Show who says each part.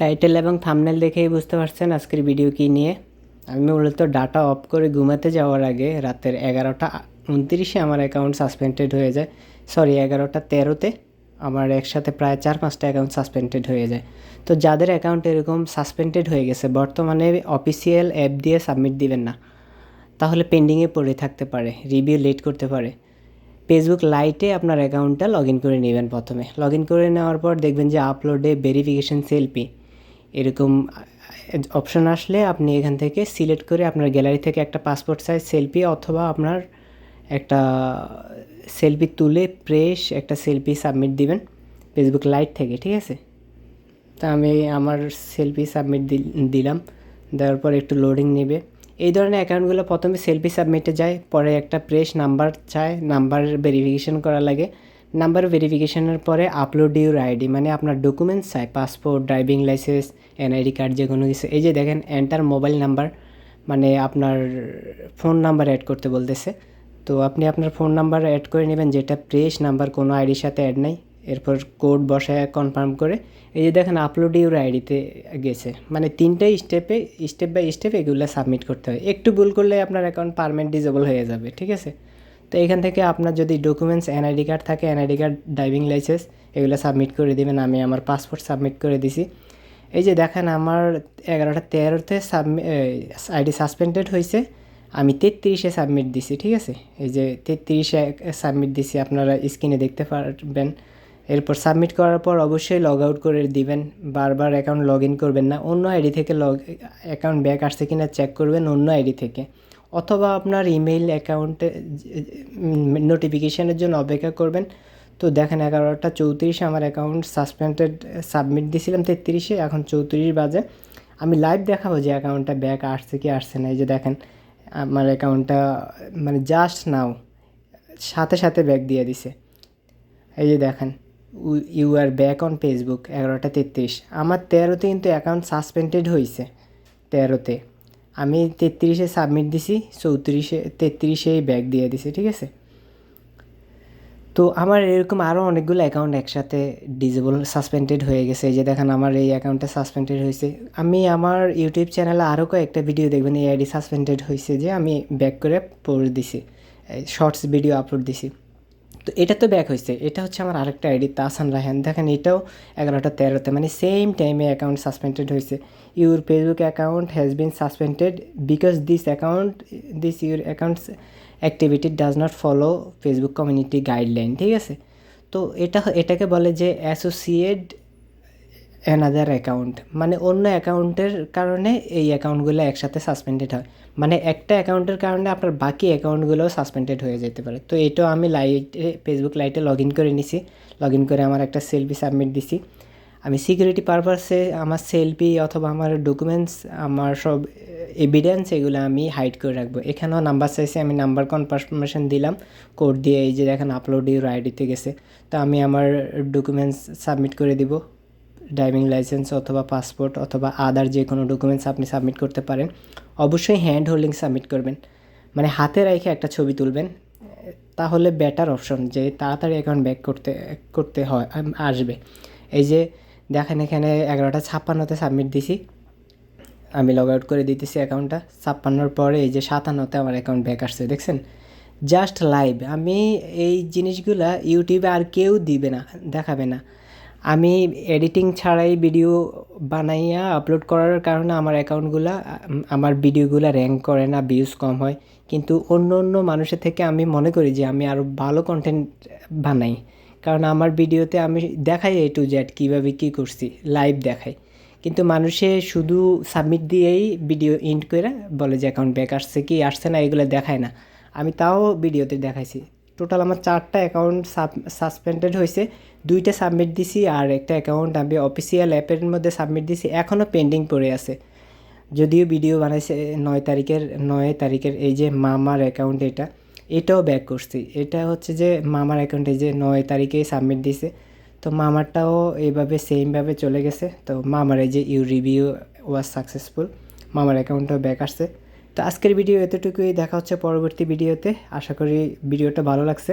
Speaker 1: Title এবং thumbnail দেখেই বুঝতে পারছেন আজকের ভিডিও কী নিয়ে। আমি মূলত ডাটা অফ করে ঘুমাতে যাওয়ার আগে রাতের 11:29 আমার অ্যাকাউন্ট সাসপেন্ডেড হয়ে যায়। সরি, 11:13 আমার একসাথে প্রায় 4-5টা অ্যাকাউন্ট সাসপেন্ডেড হয়ে যায়। তো যাদের অ্যাকাউন্ট এরকম সাসপেন্ডেড হয়ে গেছে, বর্তমানে অফিসিয়াল অ্যাপ দিয়ে সাবমিট দিবেন না, তাহলে পেন্ডিংয়ে পড়ে থাকতে পারে, রিভিউ লেট করতে পারে। ফেসবুক লাইটে আপনার অ্যাকাউন্টটা লগ ইন করে নেবেন। প্রথমে লগ ইন করে নেওয়ার পর দেখবেন যে আপলোডে ভেরিফিকেশন সেলফি এরকম অপশন আসলে আপনি এখান থেকে সিলেক্ট করে আপনার গ্যালারি থেকে একটা পাসপোর্ট সাইজ সেলফি অথবা আপনার একটা সেলফি তুলে একটা সেলফি সাবমিট দিবেন ফেসবুক লাইট থেকে, ঠিক আছে? তা আমি আমার সেলফি সাবমিট দিলাম। দেওয়ার পর একটু লোডিং নেবে। এই ধরনের অ্যাকাউন্টগুলো প্রথমে সেলফি সাবমিটে যায়, পরে একটা নাম্বার চায়, নাম্বার ভেরিফিকেশন করা লাগে। নাম্বার ভেরিফিকেশনের পরে আপলোড ইউর আইডি, মানে আপনার ডকুমেন্টস চায়, passport, driving licence, NID card, যে কোনো কিছু। এই যে দেখেন এন্টার মোবাইল নাম্বার, মানে আপনার ফোন নাম্বার অ্যাড করতে বলতেছে। তো আপনি আপনার ফোন নাম্বার অ্যাড করে নেবেন, যেটা নাম্বার কোনো আইডির সাথে অ্যাড নাই। এরপর কোড বসায় কনফার্ম করে এই যে দেখেন আপলোড ইউর আইডিতে গেছে। মানে 3টে স্টেপ বাই স্টেপ এগুলো সাবমিট করতে হয়। একটু ভুল করলে আপনার অ্যাকাউন্ট পারমানেন্ট ডিসেবল হয়ে যাবে, ঠিক আছে? তো এখান থেকে আপনার যদি ডকুমেন্টস এনআইডি কার্ড থাকে, এনআইডি কার্ড, ড্রাইভিং লাইসেন্স, এগুলো সাবমিট করে দেবেন। আমি আমার পাসপোর্ট সাবমিট করে দিছি। এই যে দেখেন আমার 11:13 আইডি সাসপেন্ডেড হয়েছে, আমি 33-এ সাবমিট দিছি, ঠিক আছে? এই যে 33-এ সাবমিট দিছি, আপনারা স্ক্রিনে দেখতে পারবেন। এরপর সাবমিট করার পর অবশ্যই লগ আউট করে দিবেন। বারবার অ্যাকাউন্ট লগ ইন করবেন না। অন্য আইডি থেকে অ্যাকাউন্ট ব্যাক আসছে কিনা চেক করবেন অন্য আইডি থেকে, অথবা আপনার ইমেইল অ্যাকাউন্টে নোটিফিকেশানের জন্য অপেক্ষা করবেন। তো দেখেন 11:34 আমার অ্যাকাউন্ট সাসপেন্ডেড সাবমিট দিয়েছিলাম 33-এ, এখন 34 বাজে। আমি লাইভ দেখাবো যে অ্যাকাউন্টটা ব্যাক আসছে কি আসছে না। এই যে দেখেন আমার অ্যাকাউন্টটা মানে জাস্ট নাও সাথে সাথে ব্যাক দিয়ে দিছে। এই যে দেখেন you are back on Facebook 11:33। আমার 13-তে কিন্তু অ্যাকাউন্ট সাসপেন্ডেড হয়েছে। 13-তে আমি 33-এ সাবমিট দিছি, 33-এই ব্যাক দিয়ে দিছি, ঠিক আছে? তো আমার এরকম আরও অনেকগুলো অ্যাকাউন্ট একসাথে সাসপেন্ডেড হয়ে গেছে। এই যে দেখেন আমার এই অ্যাকাউন্টটা সাসপেন্ডেড হয়েছে। আমি আমার ইউটিউব চ্যানেলে আরও কয়েকটা ভিডিও দেখবেন এই আইডি সাসপেন্ডেড হয়েছে যে আমি ব্যাক করে পোস্ট দিছি, শর্টস ভিডিও আপলোড দিছি। তো এটা তো ব্যাক হয়েছে। এটা হচ্ছে আমার আরেকটা আইডি তাহসান রায়হান। দেখেন এটাও 11:13-তে মানে সেম টাইমে অ্যাকাউন্ট সাসপেন্ডেড হয়েছে। Your Facebook account has been suspended because this your accounts activity does not follow Facebook community guideline, ঠিক আছে? তো এটাকে বলে যে অ্যাসোসিয়েট অ্যানাদার অ্যাকাউন্ট, মানে অন্য অ্যাকাউন্টের কারণে এই অ্যাকাউন্টগুলো একসাথে সাসপেন্ডেড হয়। মানে একটা অ্যাকাউন্টের কারণে আপনার বাকি অ্যাকাউন্টগুলোও সাসপেন্ডেড হয়ে যেতে পারে। তো এটাও আমি ফেসবুক লাইটে লগ ইন করে নিছি। লগ ইন করে আমার একটা সেলফি সাবমিট দিছি। আমি সিকিউরিটি পারপাসে আমার সেলফি অথবা আমার ডকুমেন্টস, আমার সব এভিডেন্স, এগুলো আমি হাইড করে রাখবো। এখানেও নাম্বার চাইছে, আমি নাম্বার কনফার্মেশন দিলাম কোড দিয়ে। এই যে দেখেন আপলোড ইউর আইডিতে গেছে। তো আমি আমার ডকুমেন্টস সাবমিট করে দিব, ড্রাইভিং লাইসেন্স অথবা পাসপোর্ট অথবা আদার যে কোনো ডকুমেন্টস আপনি সাবমিট করতে পারেন। অবশ্যই হ্যান্ড হোল্ডিং সাবমিট করবেন, মানে হাতে রেখে একটা ছবি তুলবেন, তাহলে বেটার অপশন যে তাড়াতাড়ি অ্যাকাউন্ট ব্যাক করতে হয় আসবে। এই যে দেখেন এখানে 11:56-তে সাবমিট দিছি, আমি লগ আউট করে দিতেছি অ্যাকাউন্টটা। 56-র পরে এই যে 57-তে আমার অ্যাকাউন্ট ব্যাক আসছে, দেখছেন? Just live. আমি এই জিনিসগুলা ইউটিউবে আর কেউ দিবে না, দেখাবে না। আমি এডিটিং ছাড়াই ভিডিও বানাইয়া আপলোড করার কারণে আমার অ্যাকাউন্টগুলা, আমার ভিডিওগুলো র্যাঙ্ক করে না, ভিউজ কম হয়। কিন্তু অন্য অন্য মানুষের থেকে আমি মনে করি যে আমি আরও ভালো কন্টেন্ট বানাই, কারণ আমার ভিডিওতে আমি দেখাই A to Z কীভাবে কী করছি, লাইভ দেখাই। কিন্তু মানুষে শুধু সাবমিট দিয়েই ভিডিও এন্ড করে বলে যে অ্যাকাউন্ট ব্যাক আসছে কি আসছে না, এগুলো দেখায় না। আমি তাও ভিডিওতে দেখাইছি। টোটাল আমার 4টা অ্যাকাউন্ট সাসপেন্ডেড হয়েছে, 2টা সাবমিট দিছি, আর একটা অ্যাকাউন্ট আমি অফিসিয়াল অ্যাপের মধ্যে সাবমিট দিছি, এখনও পেন্ডিং পড়ে আছে। যদিও ভিডিও বানাইছে 9 তারিখের এই যে মামার অ্যাকাউন্ট, এটাও ব্যাক করছি। এটা হচ্ছে যে মামার অ্যাকাউন্টে যে 9 তারিখেই সাবমিট দিছে। তো মামারটাও এইভাবে সেমভাবে চলে গেছে। তো মামার এই যে ইউ রিভিউ ওয়াজ সাকসেসফুল, মামার অ্যাকাউন্টটাও ব্যাক আসছে। তো আজকের ভিডিও এতটুকুই, দেখা হচ্ছে পরবর্তী ভিডিওতে। আশা করি ভিডিওটা ভালো লাগছে।